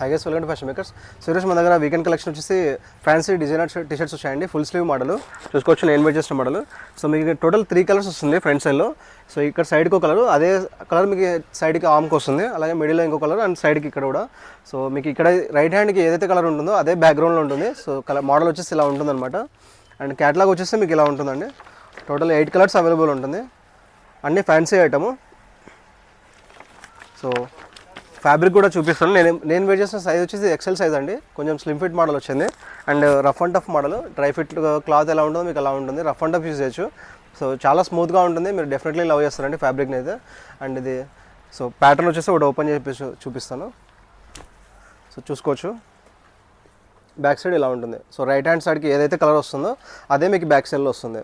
హైగెస్ welcome to fashion makers. So ఈరోజు మన దగ్గర వీకెండ్ కలెక్షన్ వచ్చేసి ఫ్యాన్సీ డిజైనర్ టీ షర్ట్స్ వచ్చాయండి. ఫుల్ స్లీవ్ మోడల్ చూసుకోవచ్చు, నేను వెయిట్ చేసిన మోడల్. సో మీకు టోటల్ 3 కలర్స్ వస్తుంది ఫ్రంట్ సైడ్లో. సో ఇక్కడ సైడ్కి ఒక కలర్, అదే కలర్ మీకు సైడ్కి ఆమ్కి వస్తుంది, అలాగే మిడిల్లో ఇంకో కలర్ అండ్ సైడ్కి ఇక్కడ కూడా. సో మీకు ఇక్కడ రైట్ హ్యాండ్కి ఏదైతే కలర్ ఉంటుందో అదే బ్యాక్గ్రౌండ్లో ఉంటుంది. సో కలర్ మోడల్ వచ్చేసి ఇలా ఉంటుందన్నమాట. అండ్ క్యాటలాగ్ వచ్చేసి మీకు ఇలా ఉంటుందండి. టోటల్ 8 కలర్స్ అవైలబుల్ ఉంటుంది, అన్నీ ఫ్యాన్సీ ఐటము. సో ఫ్యాబ్రిక్ కూడా చూపిస్తాను. నేను వెయిట్ చేసిన సైజ్ వచ్చేసి ఎక్సెల్ సైజ్ అండి. కొంచెం స్లిమ్ ఫిట్ మోడల్ వచ్చింది and rough and tough model. Dry fit cloth ఎలా ఉంటుందో మీకు అలా ఉంటుంది. రఫ్ అండ్ టఫ్ యూజ్ చేయొచ్చు. సో చాలా స్మూత్గా ఉంటుంది, మీరు డెఫినెట్లీ లవ్ చేస్తారండి ఫ్యాబ్రిక్ని అయితే. అండ్ ఇది సో ప్యాటర్న్ వచ్చేసి ఒకటి ఓపెన్ చేసి చూపిస్తాను. సో చూసుకోవచ్చు, బ్యాక్ సైడ్ ఇలా ఉంటుంది. సో రైట్ హ్యాండ్ సైడ్కి ఏదైతే కలర్ వస్తుందో అదే మీకు బ్యాక్ సైడ్లో వస్తుంది.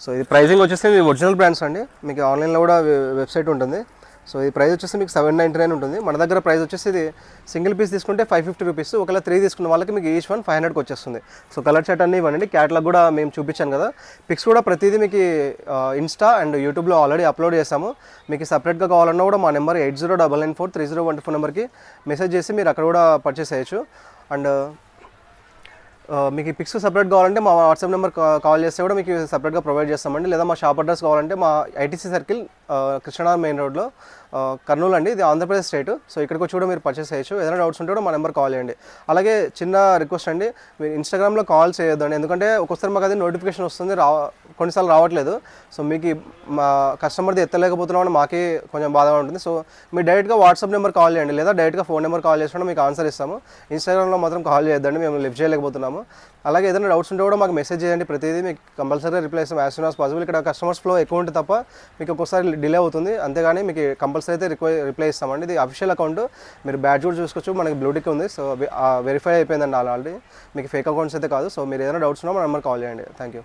సో ఇది ప్రైజింగ్ వచ్చేసి ఇది ఒరిజినల్ బ్రాండ్స్ అండి. మీకు ఆన్లైన్లో కూడా వెబ్సైట్ ఉంటుంది. సో ఈ ప్రైస్ వచ్చేసి మీకు 799 ఉంటుంది. మన దగ్గర ప్రైస్ వచ్చేసి ఇది సింగిల్ పీస్ తీసుకుంటే 550 రూపీస్, ఒకవేళ 3 తీసుకున్న వాళ్ళకి మీకు ఈచ్ వన్ 500కి వచ్చేస్తుంది. సో కలర్ చార్ట్ అన్నీ ఇవ్వండి. క్యాటలాగ్ కూడా మేము చూపించాను కదా, పిక్స్ కూడా ప్రతిదీ మీకు ఇన్స్టా అండ్ యూట్యూబ్లో ఆల్రెడీ అప్లోడ్ చేసాము. మీకు సపరేట్గా కావాలన్నా కూడా మా నెంబర్ 8099430124 నెంబర్కి మెసేజ్ చేసి మీరు అక్కడ కూడా పర్చేస్ చేయొచ్చు. అండ్ మీకు ఈ పిక్స్ సపరేట్ కావాలంటే మా వాట్సాప్ నెంబర్ కాల్ చేస్తే కూడా మీకు సపరేట్గా ప్రొవైడ్ చేస్తామండి. లేదా మా షాప్ అడ్రస్ కావాలంటే మా ఐటీసీ సర్కిల్ కృష్ణా మెయిన్ రోడ్లో కర్నూలు అండి, ఇది ఆంధ్రప్రదేశ్ స్టేట్. సో ఇక్కడికి వచ్చి కూడా మీరు పర్చేస్ చేయొచ్చు. ఏదైనా డౌట్స్ ఉంటే కూడా మా నెంబర్ కాల్ చేయండి. అలాగే చిన్న రిక్వెస్ట్ అండి, మీరు ఇన్స్టాగ్రామ్లో కాల్ చేయొద్దండి, ఎందుకంటే ఒక్కొక్కసారి మాకు అది నోటిఫికేషన్ వస్తుంది, కొన్నిసార్లు రావట్లేదు. సో మీకు మా కస్టమర్ది ఎత్తలేకపోతున్నామని మాకే కొంచెం బాధగా ఉంటుంది. సో మీరు డైరెక్ట్గా వాట్సాప్ నెంబర్ కాల్ చేయండి, లేదా డైరెక్ట్గా ఫోన్ నెంబర్ కాల్ చేసినా మీకు ఆన్సర్ ఇస్తాము. ఇన్స్టాగ్రామ్లో మాత్రం కాల్ చేయొద్దండి, మేము లిఫ్ట్ చేయలేకపోతున్నాము. అలాగే ఏదైనా డౌట్స్ ఉంటే కూడా మాకు మెసేజ్ చేయండి, ప్రతిదీ మీకు కంపల్సరీ రిప్లై ఇస్తాం యాజ్ సూన్ యాజ్ పాసిబుల్. ఇక్కడ కస్టమర్స్ ఫ్లో ఎక్కువ ఉంటే తప్ప మీకు ఒక్కోసారి డిలే అవుతుంది, అంతేగాని మీకు కంపల్సరీ అయితే రిప్లై ఇస్తామండి. ఇది అఫీషియల్ అకౌంట్, మీరు బ్యాడ్జ్ కూడా చూసుకోవచ్చు, మనకి బ్లూటిక్ ఉంది. సో వెరిఫై అయిపోయిందండి ఆల్రెడీ, మీకు ఫేక్ అకౌంట్స్ అయితే కాదు. సో మీరు ఏదైనా డౌట్స్ ఉన్నా మా నెంబర్ కాల్ చేయండి. Thank you.